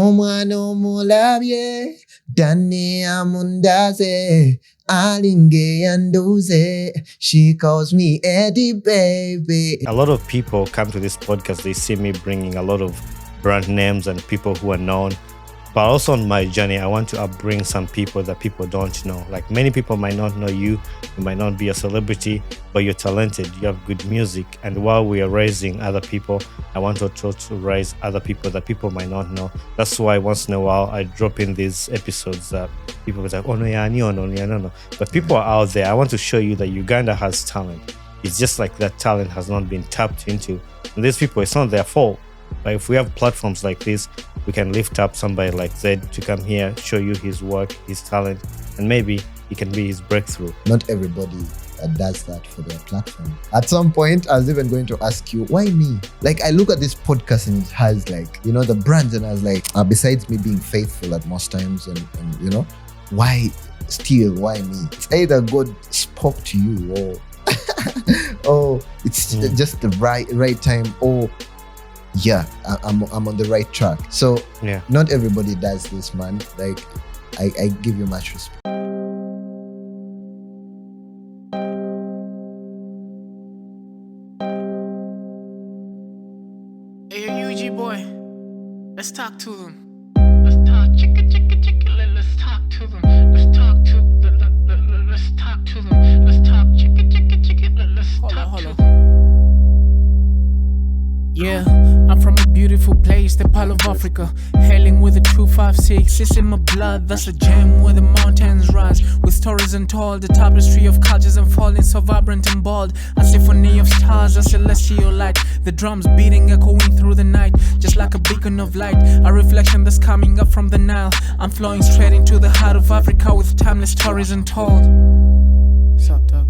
Omwana omulabye danne amundaze alinge yanduze. She calls me Eddie Beibe. A lot of people come to this podcast, they see me bringing a lot of brand names and people who are known. But also on my journey, I want to bring some people that people don't know. Like many people might not know you might not be a celebrity, but you're talented, you have good music. And while we are raising other people, I want to raise other people that people might not know. That's why once in a while I drop in these episodes that people are like, oh no, yeah, no. But people are out there. I want to show you that Uganda has talent. It's just like that talent has not been tapped into. And these people, it's not their fault. But if we have platforms like this, we can lift up somebody like Zed to come here, show you his work, his talent, and maybe it can be his breakthrough. Not everybody does that for their platform. At some point, I was even going to ask you, why me? Like, I look at this podcast and it has like, you know, the brands, and I was like, besides me being faithful at most times and you know, why me? It's either God spoke to you or it's just the right time, or yeah, I'm on the right track. So yeah, not everybody does this, man. Like, I give you much respect. Hey, UG boy, let's talk to them. Let's talk, chicka, let's talk to them. Let's talk to them. Let's talk to them. Let's talk, chicka, let's talk to them. Yeah, I'm from a beautiful place, the Pearl of Africa. Hailing with a 256, it's in my blood. That's a gem where the mountains rise, with stories untold. The tapestry of cultures unfolding, so vibrant and bold. A symphony of stars, a celestial light. The drums beating, echoing through the night, just like a beacon of light. A reflection that's coming up from the Nile. I'm flowing straight into the heart of Africa with timeless stories untold. What's up, dog?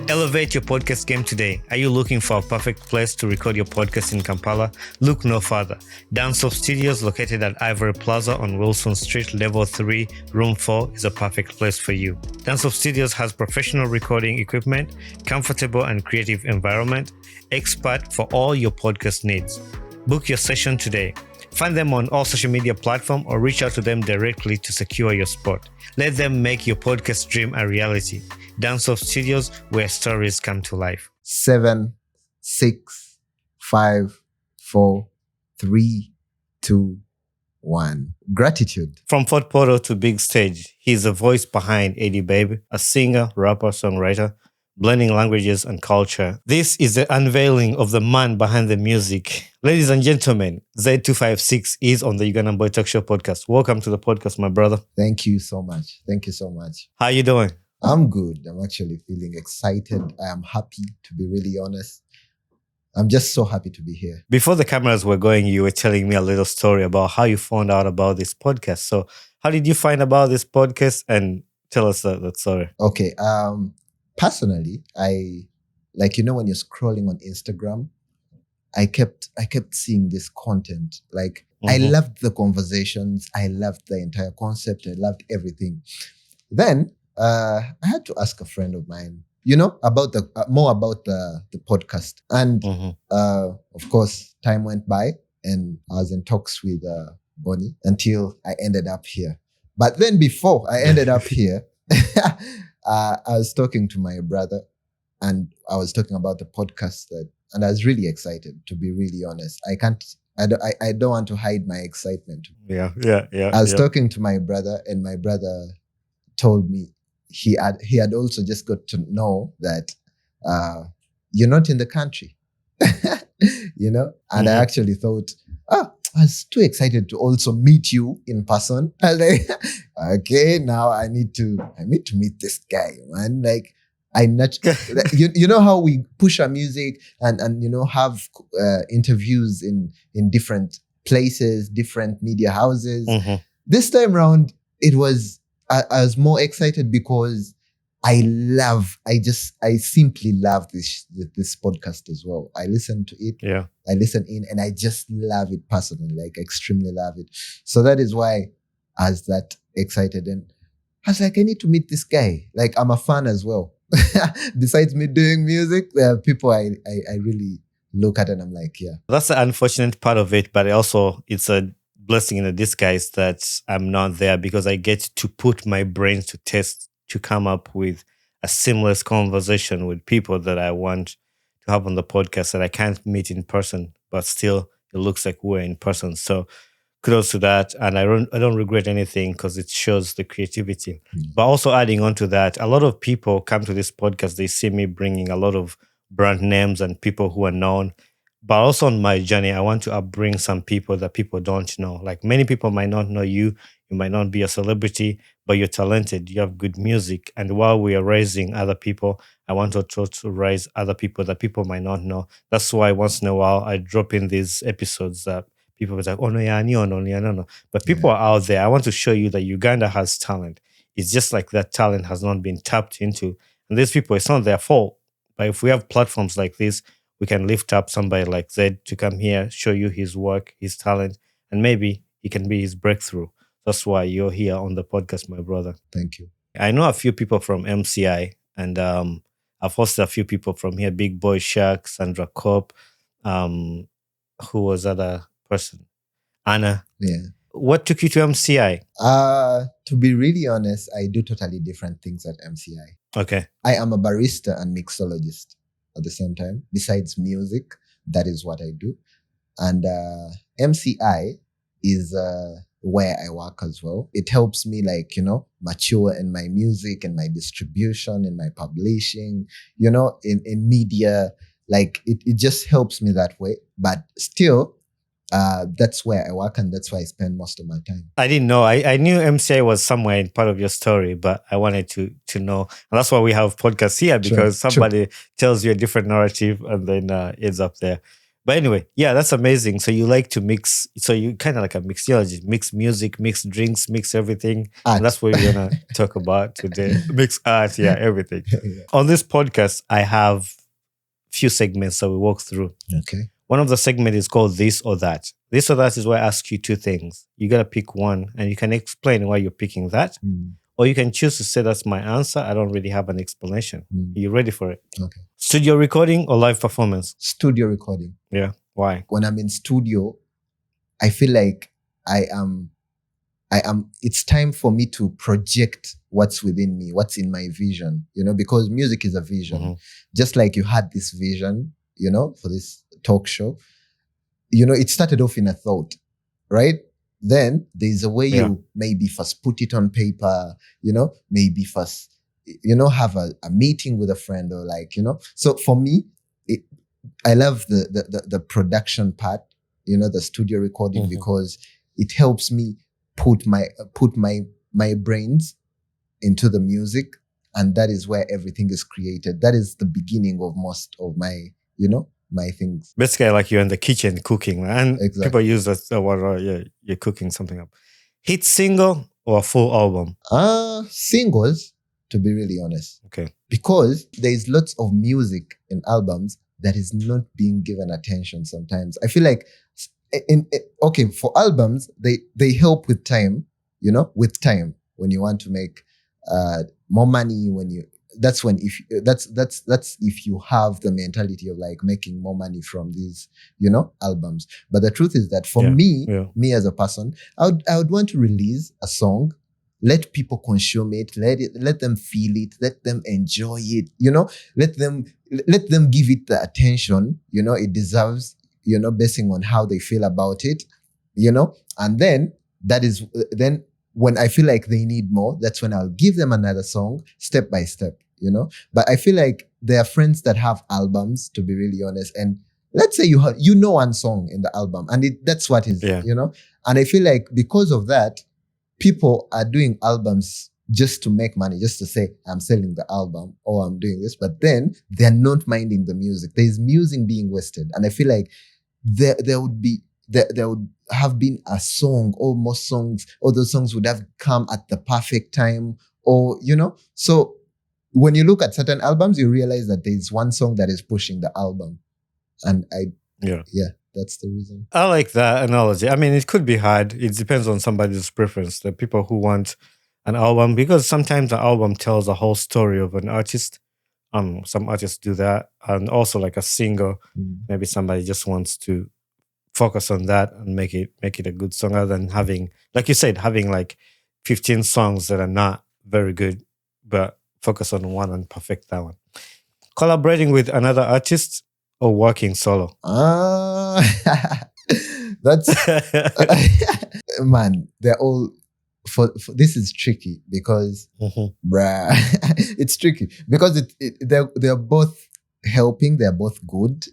Elevate your podcast game today. Are you looking for a perfect place to record your podcast in Kampala? Look no further. Dance-Off Studios, located at Ivory Plaza on Wilson Street, Level 3, Room 4, is a perfect place for you. Dance-Off Studios has professional recording equipment, comfortable and creative environment, expert for all your podcast needs. Book your session today. Find them on all social media platforms or reach out to them directly to secure your spot. Let them make your podcast dream a reality. Dance-Off Studios, where stories come to life. 7, 6, 5, 4, 3, 2, 1. Gratitude. From Fort Portal to big stage, he's the voice behind Eddie Beibe, a singer, rapper, songwriter, blending languages and culture. This is the unveiling of the man behind the music. Ladies and gentlemen, XED256 is on the Ugandan Boy Talk Show podcast. Welcome to the podcast, my brother. Thank you so much. How you doing? I'm good. I'm actually feeling excited. I am happy, to be really honest. I'm just so happy to be here. Before the cameras were going, you were telling me a little story about how you found out about this podcast. So how did you find about this podcast? And tell us that story. Okay. Personally, I, like, you know, when you're scrolling on Instagram, I kept seeing this content. Like, I loved the conversations. I loved the entire concept. I loved everything. Then I had to ask a friend of mine, you know, about the more about the podcast. And of course, time went by and I was in talks with Bonnie until I ended up here. But then before I ended up here, I was talking to my brother and I was talking about the podcast and I was really excited, to be really honest. I don't want to hide my excitement. Yeah. I was talking to my brother and my brother told me he had also just got to know that you're not in the country, you know? And I actually thought, I was too excited to also meet you in person. I was like, okay, now I need to meet this guy, man. Like, you know how we push our music and you know, have interviews in different places, different media houses. This time around, I was more excited because I simply love this podcast as well. I listen to it. Yeah. I listen in and I just love it personally, like extremely love it. So that is why as that excited. And I was like, I need to meet this guy. Like, I'm a fan as well. Besides me doing music, there are people I really look at and I'm like, yeah. That's the unfortunate part of it, but also it's a blessing in a disguise that I'm not there because I get to put my brains to test to come up with a seamless conversation with people that I want to have on the podcast that I can't meet in person, but still it looks like we're in person. So kudos to that. And I don't regret anything because it shows the creativity. But also adding on to that, a lot of people come to this podcast, they see me bringing a lot of brand names and people who are known. But also on my journey, I want to upbring some people that people don't know. Like many people might not know you. You might not be a celebrity, but you're talented. You have good music. And while we are raising other people, I want to raise other people that people might not know. That's why once in a while I drop in these episodes that people are like, oh no, yeah, no. But people are out there. I want to show you that Uganda has talent. It's just like that talent has not been tapped into. And these people, it's not their fault. But if we have platforms like this, we can lift up somebody like Zed to come here, show you his work, his talent, and maybe he can be his breakthrough. That's why you're here on the podcast, my brother. Thank you. I know a few people from MCI, and I've hosted a few people from here, Big Boy Shark, Sandra Kopp, who was other person? Anna. Yeah. What took you to MCI? To be really honest, I do totally different things at MCI. Okay. I am a barrister and mixologist at the same time. Besides music, that is what I do. And MCI is where I work as well. It helps me mature in my music and my distribution and my publishing, in media. Like it just helps me that way. But still, that's where I work and that's where I spend most of my time. I didn't know. I knew MCI was somewhere in part of your story, but I wanted to know. And that's why we have podcasts here, because somebody tells you a different narrative and then ends up there. But anyway, yeah, that's amazing. So you like to mix. So you kind of like a mixologist, mix music, mix drinks, mix everything. Art. And that's what we're going to talk about today. Mix art, yeah, everything. Yeah. On this podcast, I have few segments that we walk through. Okay. One of the segments is called This or That. This or That is where I ask you two things. You got to pick one and you can explain why you're picking that. Or you can choose to say that's my answer. I don't really have an explanation. Are you ready for it? Okay. Studio recording or live performance? Studio recording. Yeah. Why? When I'm in studio, I feel like it's time for me to project what's within me, what's in my vision, because music is a vision. Just like you had this vision, for this talk show, it started off in a thought, right? Then there's a way you maybe first put it on paper, maybe first, have a meeting with a friend or So for me, I love the production part, the studio recording, because it helps me put my brains into the music, and that is where everything is created. That is the beginning of most of my, my things. Basically, like you're in the kitchen cooking, and Exactly. people use that. You're cooking something up. Hit single or a full album? Singles, to be really honest. Okay. Because there's lots of music in albums that is not being given attention sometimes. I feel like, for albums, they help with time, when you want to make more money, that's if you have the mentality of like making more money from these, albums. But the truth is that for me as a person, I would want to release a song, let people consume it, let them feel it, let them enjoy it, let them give it the attention, it deserves, basing on how they feel about it, and then then when I feel like they need more, that's when I'll give them another song step by step, But I feel like there are friends that have albums, to be really honest. And let's say you know one song in the album and that's what is, And I feel like because of that, people are doing albums just to make money, just to say, I'm selling the album or I'm doing this. But then they're not minding the music. There's music being wasted. And I feel like there would have been a song, or most songs, or those songs would have come at the perfect time, or, So when you look at certain albums, you realize that there's one song that is pushing the album. And Yeah. Yeah, that's the reason. I like that analogy. I mean, it could be hard. It depends on somebody's preference. The people who want an album, because sometimes an album tells a whole story of an artist. Some artists do that, and also like a single. Maybe somebody just wants to focus on that and make it a good song, rather than having, like you said, having like 15 songs that are not very good, but focus on one and perfect that one. Collaborating with another artist or working solo? That's man, they're all for this is tricky because bruh, it's tricky because they're both helping, they're both good,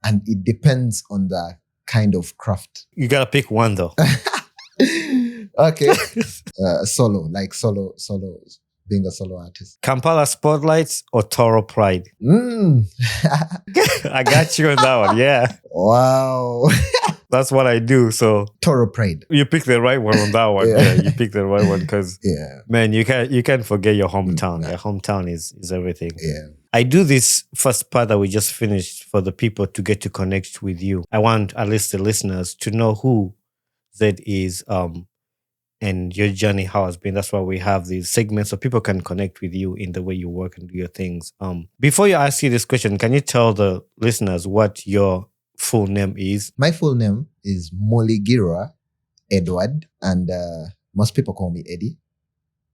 and it depends on the kind of craft. You gotta pick one though. Okay. Solo, being a solo artist. Kampala Spotlights or Tooro Pride? I got you on that one. Yeah. Wow. That's what I do. So Tooro Pride. You picked the right one on that one. Yeah, you picked the right one because man, you can't forget your hometown. Your hometown is everything. Yeah. I do this first part that we just finished for the people to get to connect with you. I want at least the listeners to know who Zed is, and your journey, how it's been. That's why we have these segments so people can connect with you in the way you work and do your things. Before you ask you this question, can you tell the listeners what your full name is? My full name is Muligirwa Edward, and most people call me Eddie,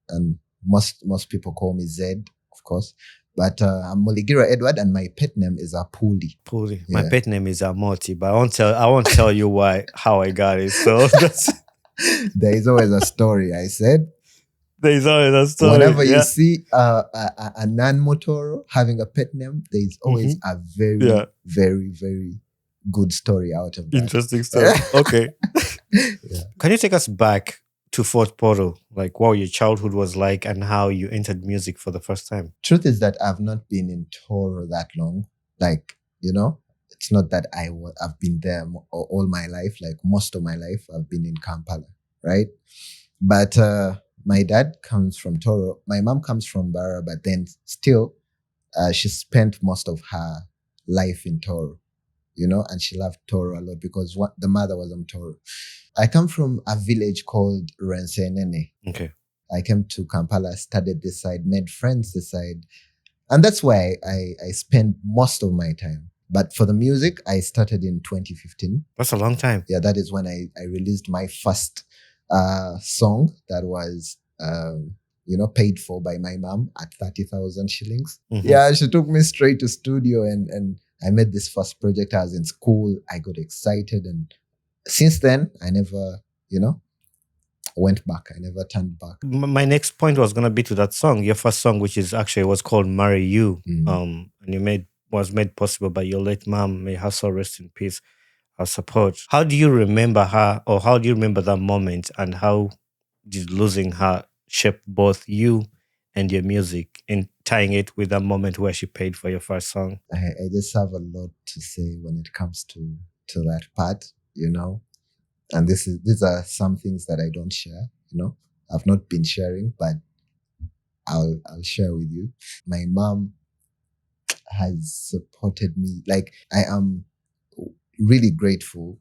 and most people call me Zed, of course. But I'm Muligirwa Edward, and my pet name is Apuli. Puli. Yeah. My pet name is Amoti, but I won't tell you how I got it. So that's. There is always a story, I said. There is always a story. Whenever you see a non-Rutooro having a pet name, there is always a very, very, very good story out of that. Interesting story. Okay. Can you take us back to Fort Portal, like what your childhood was like and how you entered music for the first time? Truth is that I've not been in Tooro that long. Like, it's not that I've been there all my life. Like most of my life, I've been in Kampala, right? But my dad comes from Tooro. My mom comes from Barra, but then still, she spent most of her life in Tooro, and she loved Tooro a lot because the mother was on Tooro. I come from a village called Rensenene. Okay. I came to Kampala, studied this side, made friends this side. And that's why I spend most of my time. But for the music, I started in 2015. That's a long time. Yeah, that is when I released my first song that was, paid for by my mom at 30,000 shillings. Yeah, she took me straight to studio and I made this first project. I was in school. I got excited. And since then, I never, went back. I never turned back. My next point was going to be to that song, your first song, which is actually was called Marry You. And was made possible by your late mom. May her soul rest in peace. Her support. How do you remember her, or how do you remember that moment, and how did losing her shape both you and your music, and tying it with that moment where she paid for your first song? I just have a lot to say when it comes to that part, and these are some things that I don't share, I've not been sharing, but I'll share with you. My mom has supported me. Like, I am really grateful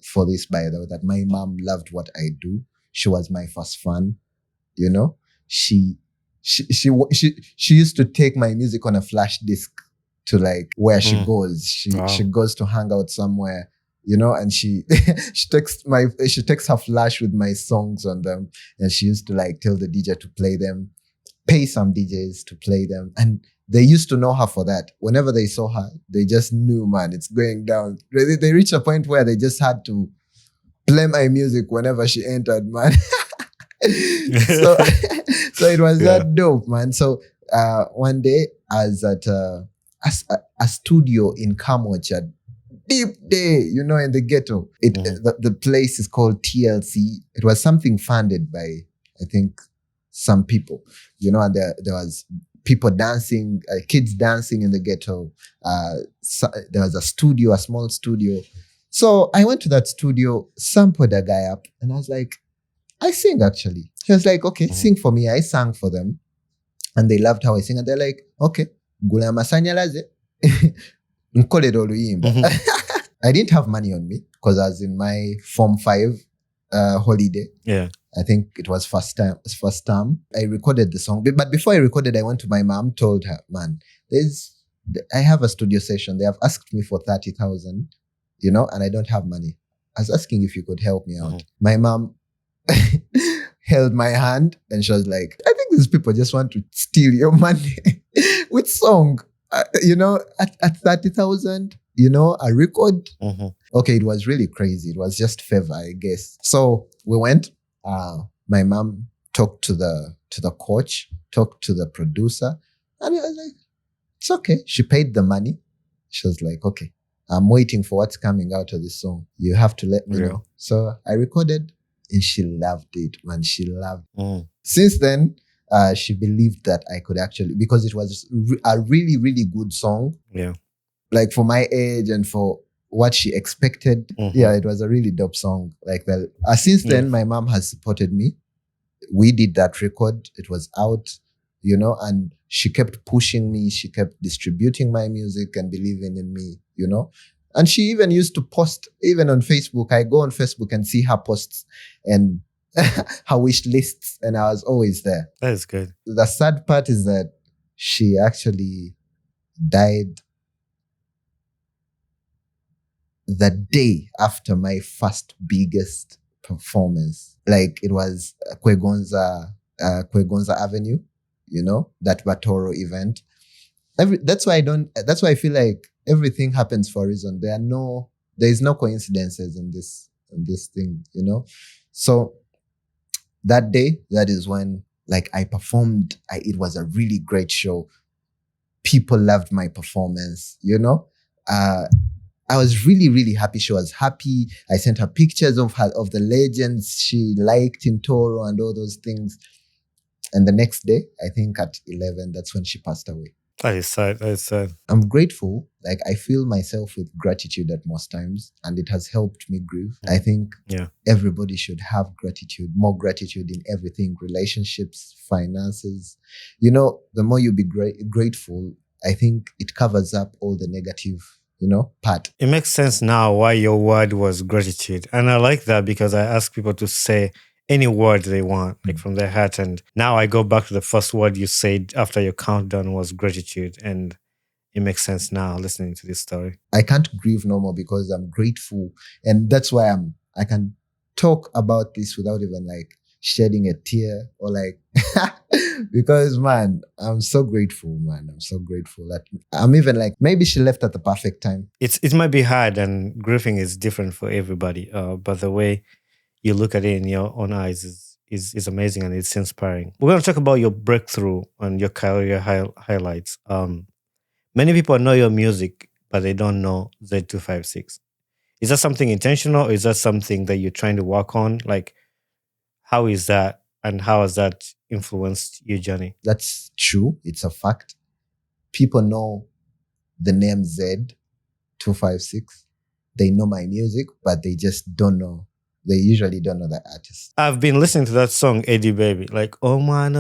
for this, by the way, that my mom loved what I do. She was my first fan, She used to take my music on a flash disc to like where she goes. She goes to hang out somewhere, and she takes her flash with my songs on them, and she used to like tell the DJ to play them, pay some DJs to play them, and they used to know her for that. Whenever they saw her, they just knew, man, it's going down. They reached a point where they just had to play my music whenever she entered, man. So it was that dope, man. So one day I was at a studio in Kamocha, deep day, in the ghetto. The place is called TLC. It was something funded by, I think, some people, and there was people dancing, kids dancing in the ghetto. There was a small studio. So I went to that studio, sampled a guy up, and I was like, I sing actually. He was like, okay, sing for me. I sang for them. And they loved how I sing. And they're like, okay, gula masanyalaze. Nkole oluyimba. I didn't have money on me because I was in my Form 5 holiday. Yeah. I think it was first term. I recorded the song. But before I recorded, I went to my mom, told her, man, I have a studio session. They have asked me for 30,000, and I don't have money. I was asking if you could help me out. My mom held my hand and she was like, I think these people just want to steal your money with song, at 30,000, a record. Okay, it was really crazy. It was just favor, I guess. So we went. My mom talked to the coach, talked to the producer, and I was like, it's okay. She paid the money. She was like, okay, I'm waiting for what's coming out of this song. You have to let me know. So I recorded and she loved it, man. She loved it. Since then, she believed that I could actually, because it was a really, really good song. Yeah. Like for my age and for what she expected. Yeah, it was a really dope song like that. Since then, my mom has supported me. We did that record. It was out, and she kept pushing me. She kept distributing my music and believing in me, And she even used to post, even on Facebook. I go on Facebook and see her posts and her wish lists, and I was always there. That is good. The sad part is that she actually died the day after my first biggest performance. Like it was Kwegonza Avenue, that Rutooro event. That's why I feel like everything happens for a reason. There is no coincidences in this thing, So that day, that is when like I performed. It was a really great show. People loved my performance, I was really, really happy. She was happy. I sent her pictures of the legends she liked in Tooro and all those things. And the next day, I think at 11, that's when she passed away. That is sad. I'm grateful. Like I feel myself with gratitude at most times, and it has helped me grieve. I think everybody should have gratitude, more gratitude in everything, relationships, finances. The more you be grateful, I think it covers up all the negative part. It makes sense now why your word was gratitude. And I like that because I ask people to say any word they want, like from their heart. And now I go back to the first word you said after your countdown was gratitude. And it makes sense now listening to this story. I can't grieve no more because I'm grateful. And that's why I can talk about this without even like shedding a tear or like, because man, I'm so grateful, man. I'm so grateful that I'm even like, maybe she left at the perfect time. It might be hard and grieving is different for everybody. But the way you look at it in your own eyes is amazing and it's inspiring. We're going to talk about your breakthrough and your career highlights. Many people know your music, but they don't know XED256. Is that something intentional or is that something that you're trying to work on? Like, how is that and how has that influenced your journey? That's true. It's a fact. People know the name XED256. They know my music, but they just don't know. They usually don't know the artist. I've been listening to that song, Eddie Beibe, like, oh man,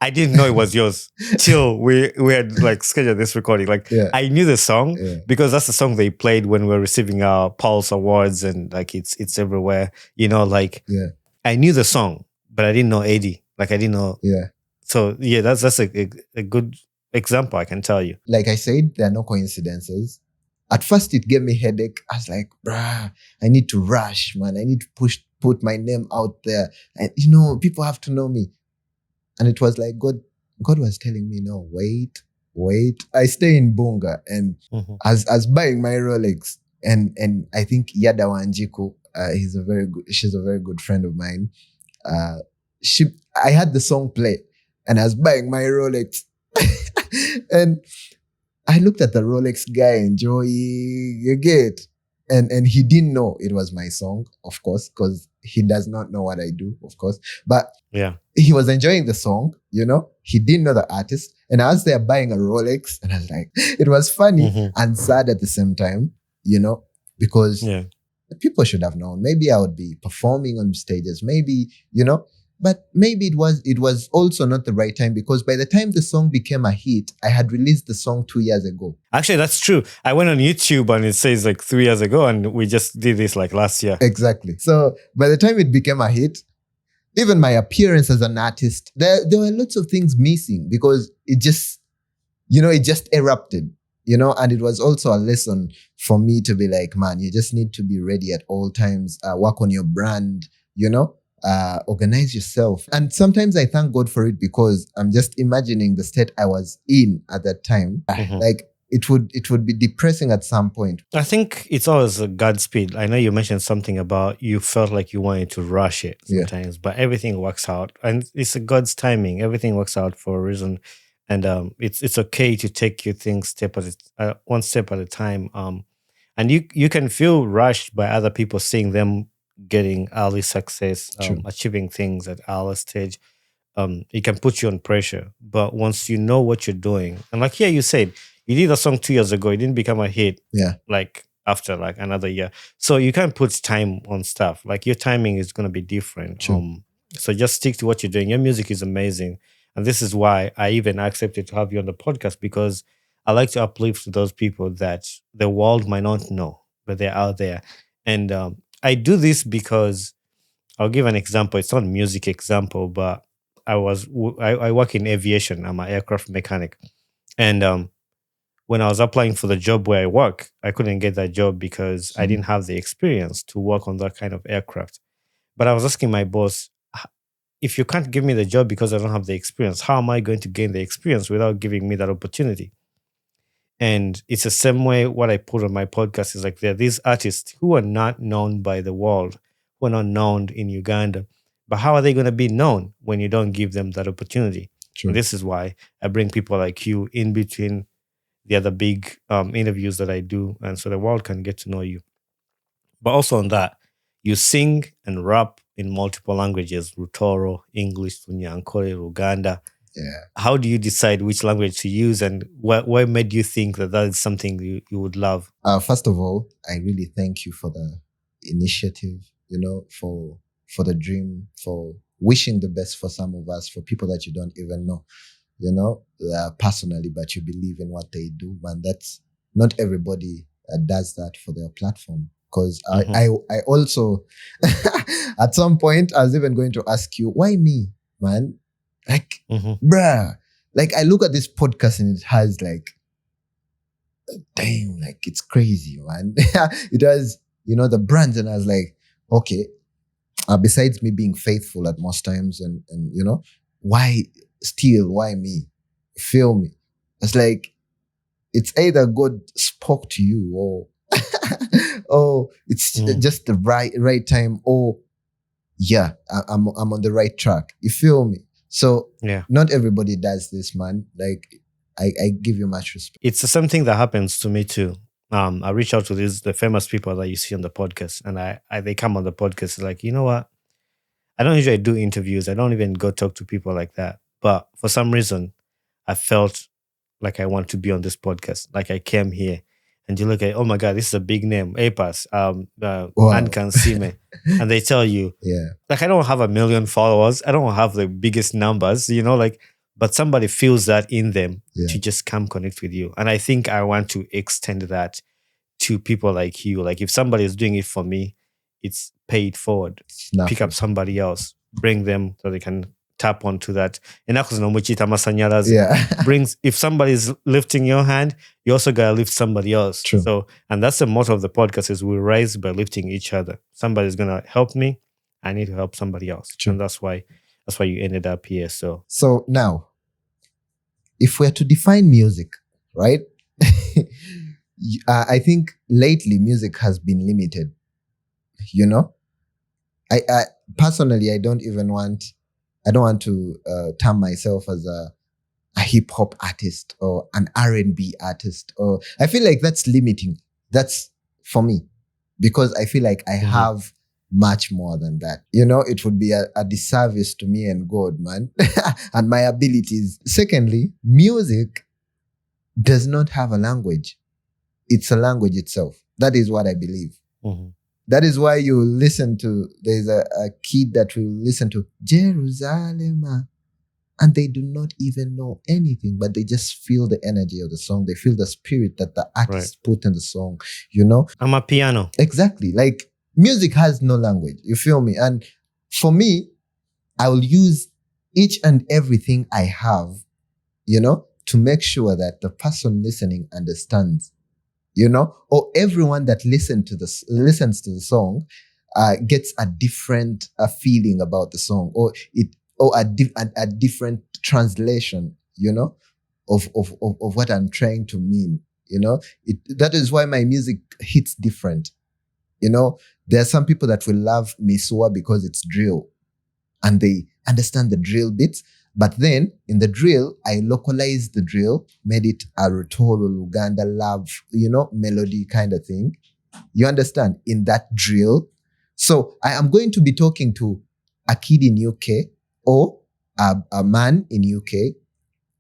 I didn't know it was yours till we had like scheduled this recording. Like I knew the song because that's the song they played when we were receiving our Pulse Awards and like it's everywhere. I knew the song, but I didn't know Eddie. Like I didn't know. So that's a good example I can tell you. Like I said, there are no coincidences. At first it gave me headache. I was like, bruh, I need to rush, man. I need to put my name out there. And people have to know me. And it was like God was telling me, no, wait. I stay in Bunga and as buying my Rolex and I think Yada Wanjiku, she's a very good friend of mine. I had the song play and I was buying my Rolex and I looked at the Rolex guy enjoying a gate and he didn't know it was my song, of course, because he does not know what I do, of course. But he was enjoying the song, he didn't know the artist. And I was there buying a Rolex and I was like, it was funny and sad at the same time, because people should have known. Maybe I would be performing on stages. Maybe, But maybe it was also not the right time, because by the time the song became a hit, I had released the song 2 years ago. Actually, that's true. I went on YouTube and it says like 3 years ago, and we just did this like last year. Exactly. So by the time it became a hit, even my appearance as an artist, there were lots of things missing, because it just erupted, and it was also a lesson for me to be like, man, you just need to be ready at all times, work on your brand, organize yourself. And sometimes I thank God for it, because I'm just imagining the state I was in at that time. Like it would be depressing at some point. I think it's always a Godspeed. I know you mentioned something about you felt like you wanted to rush it sometimes, but everything works out, and it's a God's timing. Everything works out for a reason, and it's okay to take your things one step at a time. And you can feel rushed by other people, seeing them getting early success, achieving things at early stage. It can put you on pressure. But once you know what you're doing, and like you said, you did a song 2 years ago, it didn't become a hit. Yeah. Like after like another year. So you can't put time on stuff. Like your timing is going to be different. So just stick to what you're doing. Your music is amazing. And this is why I even accepted to have you on the podcast, because I like to uplift those people that the world might not know, but they're out there. And I do this because I'll give an example. It's not a music example, but I work in aviation. I'm an aircraft mechanic. And when I was applying for the job where I work, I couldn't get that job because I didn't have the experience to work on that kind of aircraft. But I was asking my boss, if you can't give me the job because I don't have the experience, how am I going to gain the experience without giving me that opportunity? And it's the same way what I put on my podcast is like, there are these artists who are not known by the world, who are not known in Uganda. But how are they going to be known when you don't give them that opportunity? And this is why I bring people like you in between the other big interviews that I do, and so the world can get to know you. But also on that, you sing and rap in multiple languages: Rutooro, English, Runyankore, Uganda. Yeah. How do you decide which language to use, and what made you think that is something you would love? First of all, I really thank you for the initiative, for the dream, for wishing the best for some of us, for people that you don't even know, personally, but you believe in what they do. And that's not everybody does that for their platform. Because I also, at some point, I was even going to ask you, why me, man? Like, bruh, like I look at this podcast and it has like, damn, like it's crazy, man. It has, the brands, and I was like, okay, besides me being faithful at most times and why me? Feel me? It's like, it's either God spoke to you or it's just the right time, or I'm on the right track. You feel me? So not everybody does this, man. Like I give you much respect. It's the same thing that happens to me too. I reach out to the famous people that you see on the podcast, and they come on the podcast like, you know what? I don't usually do interviews. I don't even go talk to people like that. But for some reason, I felt like I want to be on this podcast. Like I came here and you look at, oh my God, this is a big name, APAS, Ankan Sime. And they tell you, like, I don't have 1 million followers. I don't have the biggest numbers, but somebody feels that in them to just come connect with you. And I think I want to extend that to people like you. Like if somebody is doing it for me, it's pay it forward. Pick up somebody else, bring them so they can tap onto that. Brings, if somebody's lifting your hand, you also gotta lift somebody else. True. So, and that's the motto of the podcast: is we rise by lifting each other. Somebody's gonna help me, I need to help somebody else. True. And that's why you ended up here. So now, if we're to define music, right? I think lately music has been limited. I personally, I don't want to term myself as a hip hop artist or an R&B artist, or I feel like that's limiting. That's for me, because I feel like I have much more than that. It would be a disservice to me and God, man, and my abilities. Secondly, music does not have a language. It's a language itself. That is what I believe. That is why you listen to, there's a kid that will listen to Jerusalem, and they do not even know anything, but they just feel the energy of the song. They feel the spirit that the artist put in the song, you know? I'm a piano. Exactly. Like music has no language. You feel me? And for me, I will use each and everything I have, you know, to make sure that the person listening understands, you know, or everyone that listens to the song gets a different feeling about the song, or a different translation, you know, of what I'm trying to mean, you know. That is why my music hits different, you know. There are some people that will love Miswa because it's drill, and they understand the drill bits. But then in the drill, I localized the drill, made it a Rutooro, Luganda love, you know, melody kind of thing. You understand? In that drill. So I am going to be talking to a kid in UK, or a man in UK,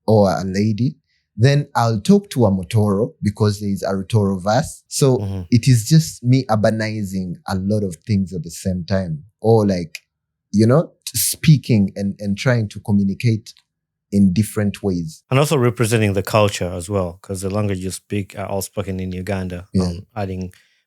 or a lady. Then I'll talk to a Motoro because there is a Rutooro verse. So it is just me urbanizing a lot of things at the same time. Or like, you know, speaking and trying to communicate in different ways. And also representing the culture as well, because the language you speak are all spoken in Uganda.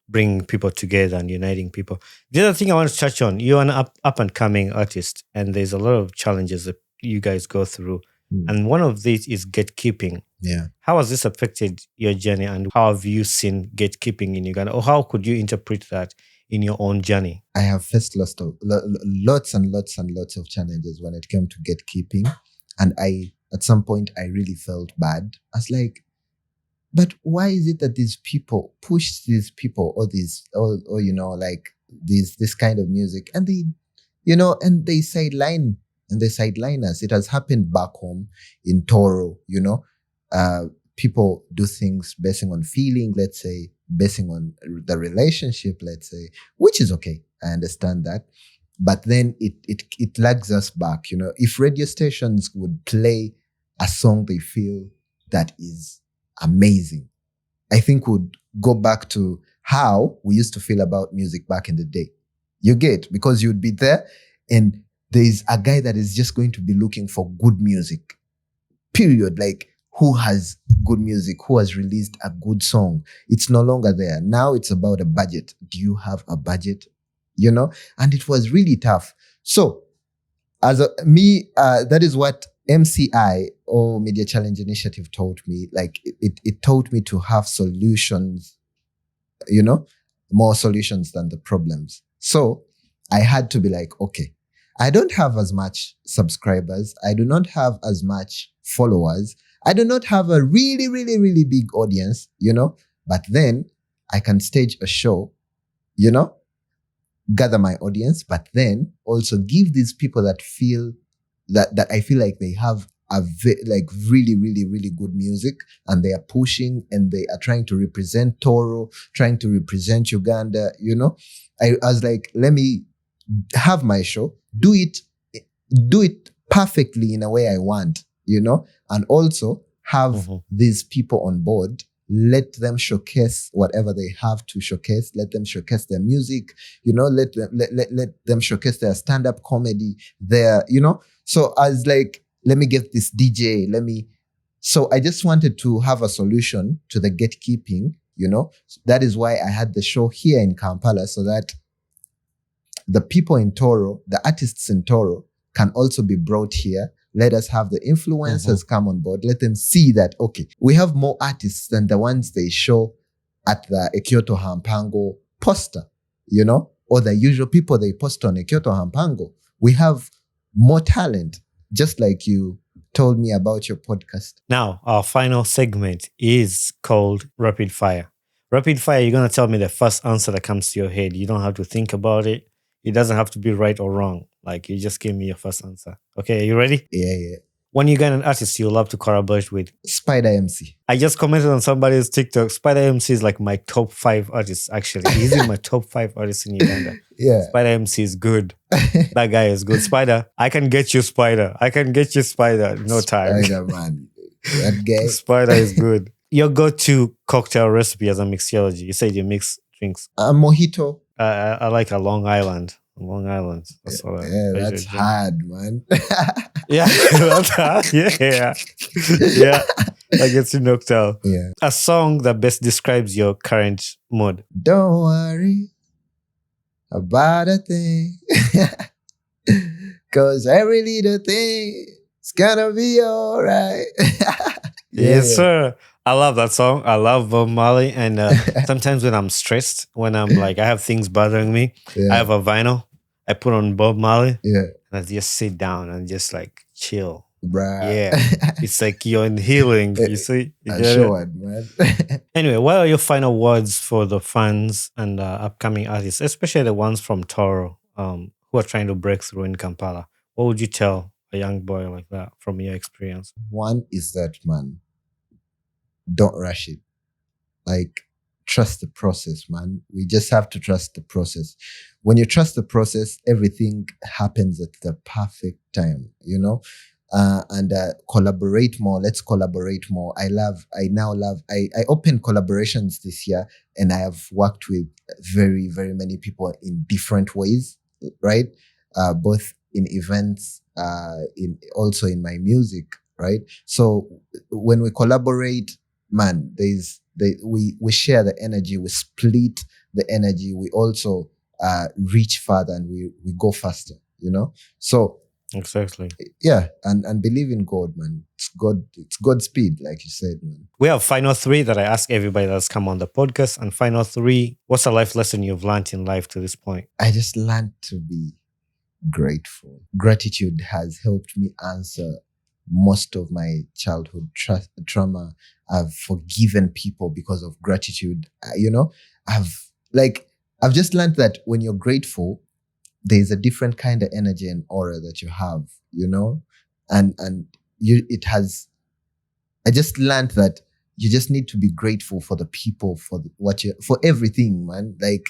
Bringing people together and uniting people. The other thing I want to touch on, you're an up and coming artist, and there's a lot of challenges that you guys go through. And one of these is gatekeeping. Yeah. How has this affected your journey, and how have you seen gatekeeping in Uganda? Or how could you interpret that in your own journey? I have faced lots and lots of challenges when it came to gatekeeping. And at some point, I really felt bad. I was like, but why is it that these people push these people, or you know, like this kind of music, and they, you know, and they sideline us. It has happened back home in Tooro, you know. People do things basing on feeling, let's say, basing on the relationship, let's say, which is okay. I understand that. But then it lags us back, you know. If radio stations would play a song they feel that is amazing, I think would go back to how we used to feel about music back in the day. You get? Because you'd be there and there's a guy that is just going to be looking for good music, period. Like, who has good music, who has released a good song. It's no longer there. Now it's about a budget. Do you have a budget? You know? And it was really tough. So that is what MCI, or Media Challenge Initiative, taught me. Like, it taught me to have solutions, you know, more solutions than the problems. So I had to be like, okay, I don't have as much subscribers. I do not have as much followers. I do not have a really, really, really big audience, you know, but then I can stage a show, you know, gather my audience, but then also give these people that feel that I feel like they have like really, really, really good music, and they are pushing and they are trying to represent Tooro, trying to represent Uganda, you know. I was like, let me have my show, do it perfectly in a way I want, you know, and also have these people on board. Let them showcase whatever they have to showcase. Let them showcase their music, you know, let them showcase their stand-up comedy, you know. So I was like, let me get this DJ, so I just wanted to have a solution to the gatekeeping, you know. That is why I had the show here in Kampala, so that the people in Tooro, the artists in Tooro, can also be brought here. Let us have the influencers come on board. Let them see that, okay, we have more artists than the ones they show at the Ekyoto Hampango poster, you know, or the usual people they post on Ekyoto Hampango. We have more talent, just like you told me about your podcast. Now, our final segment is called Rapid Fire. Rapid Fire, you're going to tell me the first answer that comes to your head. You don't have to think about it. It doesn't have to be right or wrong. Like, you just give me your first answer. Okay, are you ready? Yeah. One Ugandan artist you love to collaborate with? Spider MC. I just commented on somebody's TikTok. Spider MC is like my top 5 artists, actually. He's in my top 5 artists in Uganda. Yeah. Spider MC is good. That guy is good. Spider, I can get you Spider. No time. Spider, man. That guy. Spider is good. Your go-to cocktail recipe as a mixologist. You said you mix drinks. A mojito. I like a Long Island. Long Island. That's all. Yeah, that's hard, man. Yeah, that's hard. Yeah. That gets you knocked out. Yeah. A song that best describes your current mood. Don't worry about a thing. Cause every little thing is gonna be alright. Yes, sir. I love that song. I love Bob Marley. And sometimes when I'm stressed, when I'm like, I have things bothering me, I have a vinyl. I put on Bob Marley. Yeah. And I just sit down and just like chill. Bruh. Yeah. It's like you're in healing. You see? Sure, man. Anyway, what are your final words for the fans and upcoming artists, especially the ones from Tooro who are trying to break through in Kampala? What would you tell a young boy like that from your experience? One is that, man, don't rush it. Like, trust the process, man. We just have to trust the process. When you trust the process, everything happens at the perfect time, you know? And collaborate more. Let's collaborate more. I opened collaborations this year, and I have worked with very, very many people in different ways, right? Both in events, also in my music, right? So when we collaborate, man, we share the energy, we split the energy, we also reach further, and we go faster, you know? So exactly. Yeah, and believe in God, man. It's Godspeed, like you said, man. We have final three that I ask everybody that's come on the podcast. And final three, what's a life lesson you've learned in life to this point? I just learned to be grateful. Gratitude has helped me answer most of my childhood trauma. I've forgiven people because of gratitude. You know, I've just learned that when you're grateful, there's a different kind of energy and aura that you have, you know, I just learned that you just need to be grateful for the people, for everything, man. Like,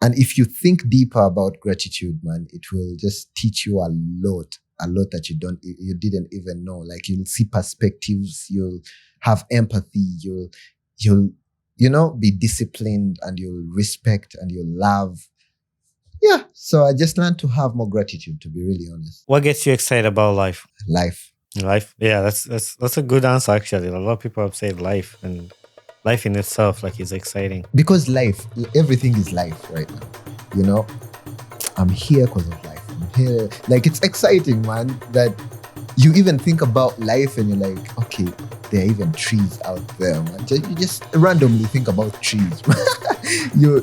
and if you think deeper about gratitude, man, it will just teach you a lot that you didn't even know. Like, you'll see perspectives, you'll have empathy, you'll be disciplined, and you'll respect, and you'll love. Yeah, so I just learned to have more gratitude, to be really honest. What gets you excited about life? Life. Yeah, that's a good answer, actually. A lot of people have said life, and life in itself, like, is exciting. Because everything is life right now. You know, I'm here because of life. I'm here. Like, it's exciting, man, that you even think about life and you're like, okay, there are even trees out there, man. You just randomly think about trees. You're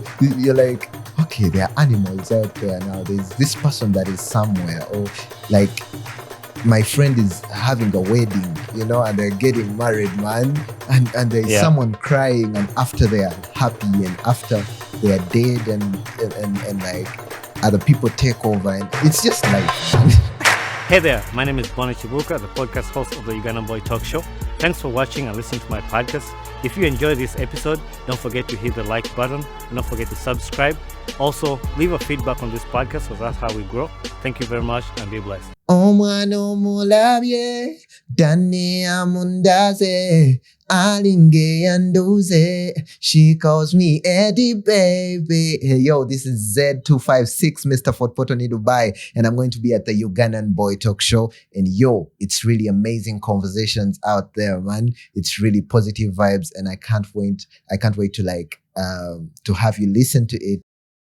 like, okay, there are animals out there now. There's this person that is somewhere, or like my friend is having a wedding, you know, and they're getting married, man. And there's someone crying, and after they're happy, and after they're dead, and like other people take over, and it's just life, man. Hey there, my name is Bonnie Chibuka, the podcast host of the Ugandan Boy Talk Show. Thanks for watching and listening to my podcast. If you enjoyed this episode, don't forget to hit the like button, and don't forget to subscribe. Also, leave a feedback on this podcast, because that's how we grow. Thank you very much, and be blessed. Omwana omulabye dane amundaze alinge yanduze. She calls me Eddie Beibe. Hey, yo, this is XED256, Mr. Fort Potoni Dubai, and I'm going to be at the Ugandan Boy Talk Show. And yo, it's really amazing conversations out there, man. It's really positive vibes, and I can't wait to to have you listen to it.